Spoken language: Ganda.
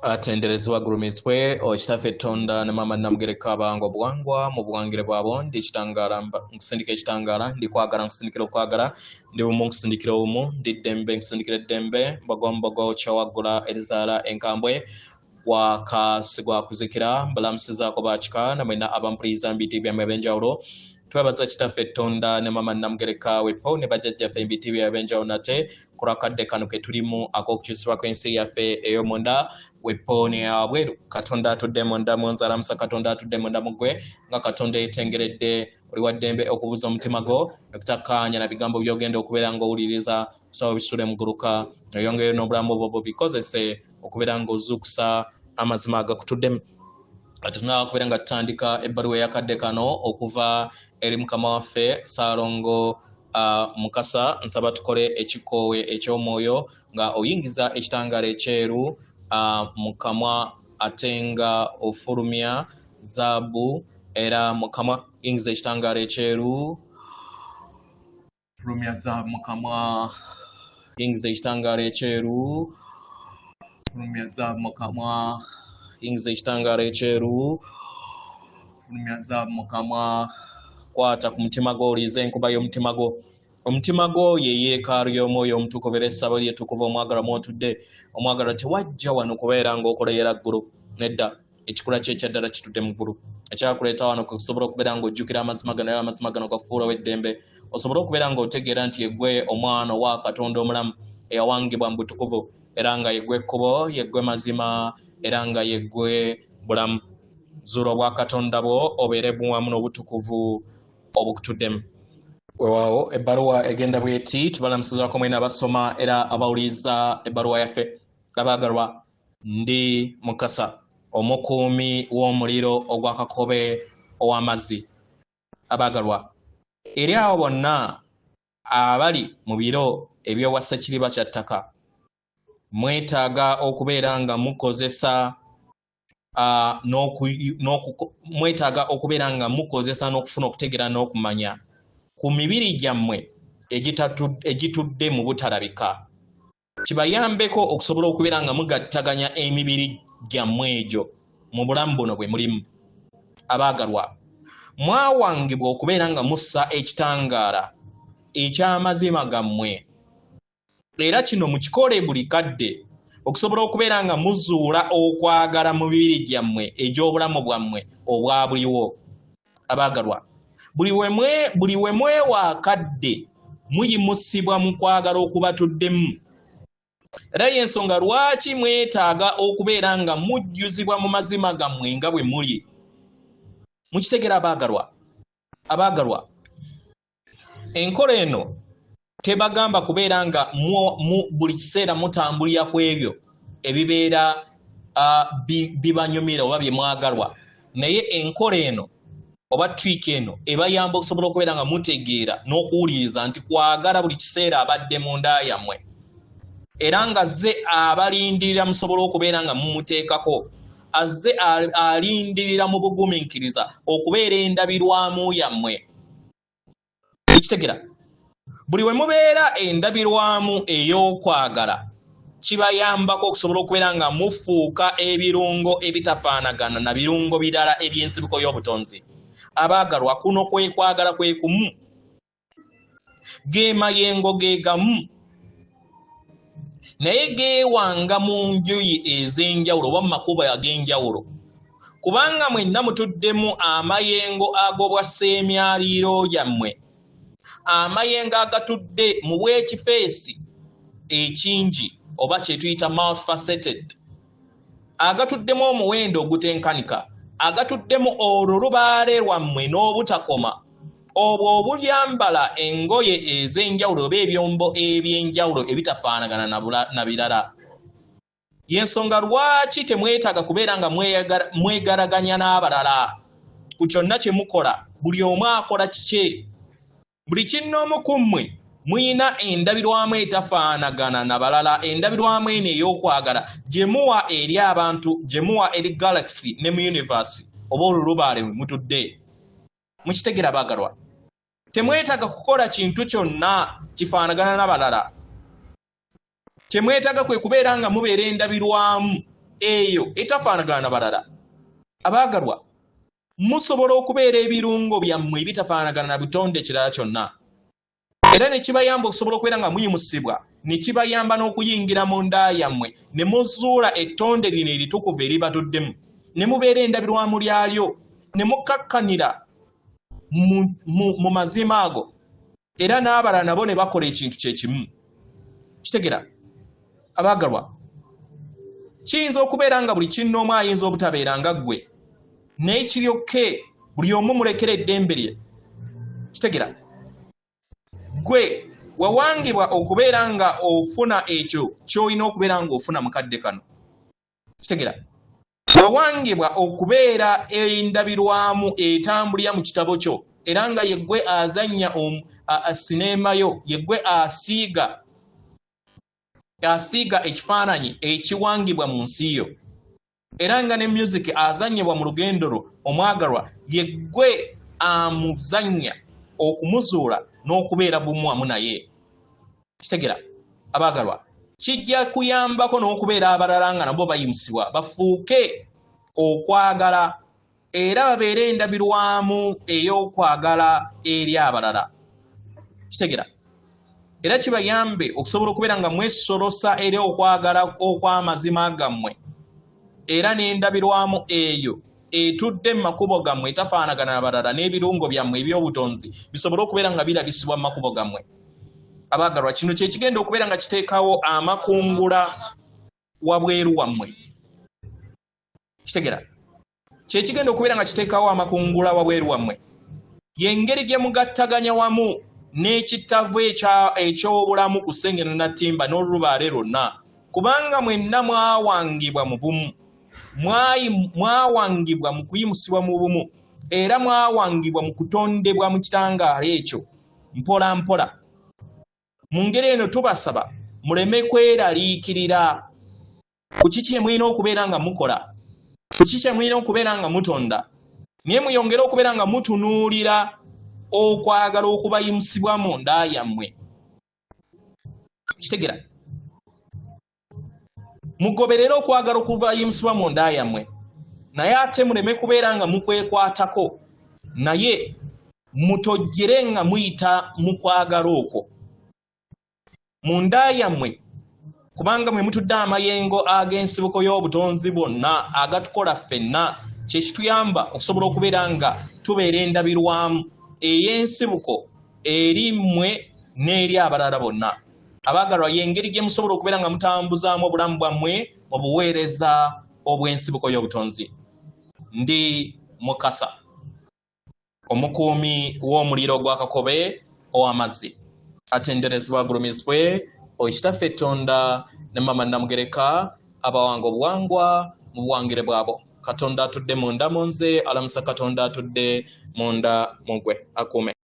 atenderezebwa gulumisibwe okitaffe ettonda ne maama namugereka abango bwangwa mu buwangire bwabo ndi ekitangala nkusindika ekitangala ndi kwagala nkusindikira okwagala ndi bumu nkusindikira obumu ndi ddembe nkusindikira eddembe mbogombogo kyawaggula erizaala enkambwe gwakasigwa kuzikira mbalamusizaako bakika namwena abampuliriza mbiti byammwe eb'enjawulo twebaza kitaffe ettonda ne maama namugereka wepo ne bajjajjaffe mbiti bya eb'enjawulo nate ku lwakadde kano ke tulimu ak'okukyusibwa kw'ensi yaffe ey'omunda wepooni abweru katonda atudde munda munzala musa katonda atudde munda mugwe nga katonda yetengeredde oli wa ddembe okubuza omutima gwo okutakkaanya na bigambo by'ogenda okubeera ng'owuliriza kusaba bisule muguluka oyongere n'obulamu bwo bikozese okubeera ng'ozuukusa amazima agakutuddemu tunaba okubeera nga tutandika ebbaluwa eyakadde kano okuva eri mukama waffe Ssaalongo Mukasa nsaba tukole ekikoowe eky'omwoyo nga oyingiza ekitangaala ekyeru mukamwa atenga ofulumya zaabu era mukamwa yingiza ekitangaala ekyeru fulumya zaabu mukamwa yingiza ekitangaala ekyeru fulumya zaabu mukamwa yingiza ekitangaala ekyeru fulumya zaabu mukamwa kwata ku mutima gwo oliiza enkuba y'omutima gwo omutima gwo ye yeekaalu y'omwoyo omutukuvu era essabo lyetukuvu omwagala mwotudde omwagala tewajja wano kubeera ng'okoleyera ggulu nedda ekikula kye ekyaddala kitudde mu ggulu ekyakuleeta wano kusobola okubeera ng'ojjukira amazima gano era amazima gano gakufuulawo eddembe osobola okubeera ng'otegeera nti yeggwe omwana owa katonda omulamu eyawangibwa mu butukuvu era nga yeggwe ekkubo yeggwe mazima era nga yeggwe bulamu zuula obwa katonda bwo obeere buwamu n'obutukuvu obukutuddemu weewaawo ebbaluwa egenda bweti tubalamusizaako mwena abasoma era abawuliriza ebbaluwa yaffe abaagalwa ndi Mukasa omukuumi w'omuliro ogw'akakobe ow'amazzi abaagalwa eri abo bonna abali mu biro eby'owassa kiriba kya ttaka mwetaaga okubeera nga mukozesa mwetaaga okubeera nga mukozesa n'okufuna okutegeera n'okumanya ku mibiri gyammwe egitudde mu butalabika kibayambeko okusobola okubeera nga mugattaganya emibiri gyammwe egyo mu bulamu buno bwe mulimu abaagalwa mwawangibwa okubeera nga mussa ekitangaala eky'amazima gammwe era kino mukikole buli kadde okusobola okubeera nga muzuula okwagala mu mibiri gyammwe egy'obulamu bwammwe obwa buliwo abaagalwa buli we mwewaakadde muyimusibwa mu kwagala okubatuddemu era y'ensonga lwaki mwetaaga okubeera nga mujjuzibwa mu mazima gammwe nga bwe muli mukitegera abaagalwa enkola eno tebagamba kubeera nga buli kiseera mutambulira ku ebyo ebibeera bibanyumira oba bye mwagalwa naye enkola eno oba twiki eno ebayamba okusobola okubeera nga mutegeera n'okuwuliriza nti kwagala buli kiseera abadde mu nda yammwe era nga azze abalindirira musobola okubeera nga mumuteekako azze alindirira mu bugumiikiriza okubeera endabirwamu yammwe ekitegera buli we mubeera endabirwamu ey'okwagala kibayambako okusobola okubeera nga mufuuka ebirungo ebitafaanagana na birungo birala eby'ensibuko y'obutonzi abaagalwa kuno kwekwagala kwe kumu ge mayengo ge gamu naye geewanga mu njuyi ez'enjawulo oba mu makubo ag'enjawulo kubanga mwenna mutuddemu amayengo ag'obwasseemyaliiro yammwe amayengo agatudde mu bwekifeesi ekingi oba kye tuyita multifaceted agatuddemu omuwendo ogutenkanika agatuddemu olulubaale lwammwe n'obutakoma obwo obulyambala engoye ez'enjawulo oba ebyombo eby'enjawulo ebitafaanagana na birala y'ensonga lwaki temwetaaga kubeera nga mwegaraganya n'abalala ku kyonna kye mukola buli omu akola kikye buli kinnoomu ku mmwe muyina endabirwamu etafaanagana na balala endabirwamu eno ey'okwagala gye muwa eri abantu gye muwa eri galaxy ne mu universe oba olulubaale mwe mutudde mukitegera baagalwa temwetaaga kukola kintu kyonna kifaanagana na balala kyemwetaaga kwe kubeera nga mubeera endabirwamu eyo etafaanagana na balala. Abaagalwa, musobola okubeera ebirungo byammwe ebitafaanagana na bitonde kirala kyonna. Era ne kibayamba okusobola okubeera nga muyimusibwa, ne kibayamba n'okuyingira mu nda yammwe, ne muzuula ettonde lino eritukuvu eribatuddemu, ne mubeera endabirwamu lyalyo, ne mukkakkanira mu mazima ago, era n'abalala nabo ne bakola ekintu kye kimu. Kitegera abaagalwa, kiyinza okubeera nga buli kinnoomu ayinza obutabeera nga ggwe, naye kiryokke buli omu mulekera eddembe lye. Kitegera gwe wawangibwa okubeera nga ofuna ekyo ky'olina okubeera nga ofuna mukadde kano. Kitegera wawangibwa okubeera endabirwamu etambulira mu kitabo kyo, era nga yeggwe azannya sineema yo, yeggwe asiiga ekifaananyi ekiwangibwa mu nsi yo, era nga ne music azannyibwa mu lugendo lwo. Omwagalwa, yeggwe amuzannya okumuzuula n'okubeera bumu wamu naye. Kitegera abaagalwa, kijja kuyambako n'okubeera abalala nga nabo bayimusibwa bafuuke okwagala, era babeere endabirwamu ey'okwagala eri abalala. Kitegera era kibayambe okusobola okubeera nga mwesolosa eri okwagala okw'amazima gammwe, era n'endabirwamu eyo etudde mu makubo gammwe etafaanagana na balala, n'ebirungo byammwe eby'obutonzi bisobole okubeera nga birabisibwa mu makubo gammwe. Abaagalwa, kino kye kigenda okubeera nga kiteekawo amakungula wabweru wammwe. Kitegera kye kigenda okubeera nga kiteekawo amakungula wabweru wammwe, y'engeri gye mugattaganya wamu n'ekittavu eky'obulamu ku Sengeno Natimba n'Olubaale lwonna, kubanga mwenna mwawangibwa mu bumu, mwawangibwa mu kuyimusibwa mu bumu, era mwawangibwa mu kutondebwa mu kitangaala ekyo mpola mpola. Mu ngeri eno tubasaba muleme kweraliikirira ku kiki kye mulina okubeera nga mukola, ku kiki kye mulina okubeera nga mutonda, naye muyongere okubeera nga mutunuulira okwagala okubayimusibwa mu nda yammwe. Kitegera mugoberere okwagala okubayimusibwa mu nda yammwe, naye ate muleme kubeera nga mukwekwatako, naye mutojjere nga muyita mu kwagala okwo mu nda yammwe, kubanga mwe mutudde amayengo ag'ensibuko y'obutonzi bwonna agatukola ffenna. Kye kituyamba okusobola okubeera nga tubeera endabirwamu ey'ensibuko eri mmwe n'eri abalala bonna. Abaagalwa, y'engeri gye musobola okubeera nga mutambuzaamu obulamu bwammwe mu buweereza obw'ensibuko y'obutonzi. Ndi Mukasa, omukuumi w'omuliro gwa Kakobe ow'amazzi, atenderezebwa agulumizibwe Okitaffe Tonda ne Mama Namugereka, abawanga obuwangwa mu buwangire bwabo. Katonda atudde munda mu nze, alamusa Katonda atudde munda mu gwe, akuume.